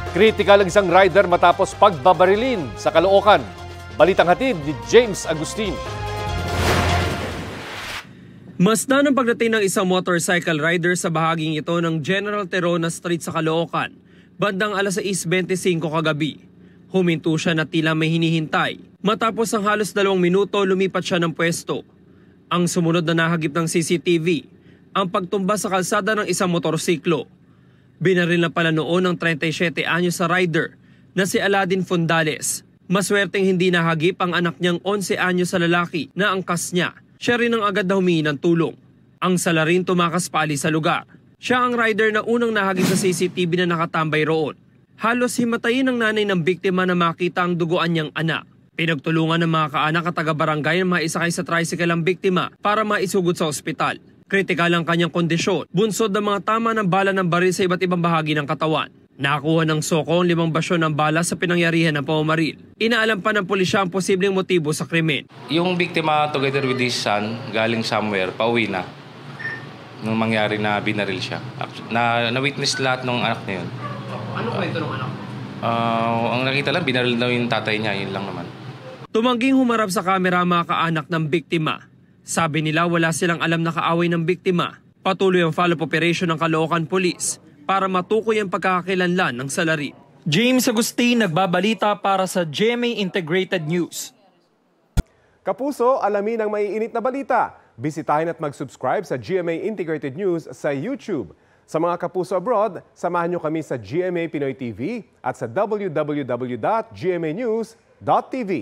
Kritikal ang isang rider matapos pagbabarilin sa Caloocan. Balitang hatid ni James Agustin. Masdan ang pagdating ng isang motorcycle rider sa bahaging ito ng General Terona Street sa Caloocan, bandang alas 6:25 kagabi. Huminto siya na tila may hinihintay. Matapos ang halos 2 minuto, lumipat siya ng pwesto. Ang sumunod na nahagip ng CCTV, ang pagtumba sa kalsada ng isang motorsiklo. Binaril na pala noon ng 37 anyos sa rider na si Aladin Fundales. Maswerteng hindi nahagip ang anak niyang 11 anyos sa lalaki na angkas niya. Siya rin ang agad na humingi ng tulong. Ang salarin tumakas pa alis sa lugar. Siya ang rider na unang nahagip sa CCTV na nakatambay roon. Halos himatayin ng nanay ng biktima na makita ang duguan niyang anak. Pinagtulungan ng mga kaanak at taga-barangay na maisakay sa tricycle ang biktima para maisugod sa ospital. Kritikal ang kanyang kondisyon, bunsod ng mga tama ng bala ng baril sa iba't ibang bahagi ng katawan. Nakakuha ng soko ang 5 basyon ng bala sa pinangyarihan ng pamamaril. Inaalam pa ng pulisya ang posibleng motibo sa krimen. Yung biktima together with his son, galing somewhere, pauwi na. Nung mangyari na binaril siya. Na-witness lahat ng anak na yun. Anong kwento ng anak? Ang nakita lang, binaril daw yung tatay niya, yun lang naman. Tumangging humarap sa kamera ang mga kaanak ng biktima. Sabi nila wala silang alam na kaaway ng biktima. Patuloy ang follow-up operation ng Caloocan Police para matukoy ang pagkakakilanlan ng salarin. James Agustin, nagbabalita para sa GMA Integrated News. Kapuso, alamin ang maiinit na balita. Bisitahin at mag-subscribe sa GMA Integrated News sa YouTube. Sa mga kapuso abroad, samahan nyo kami sa GMA Pinoy TV at sa www.gmanews.tv.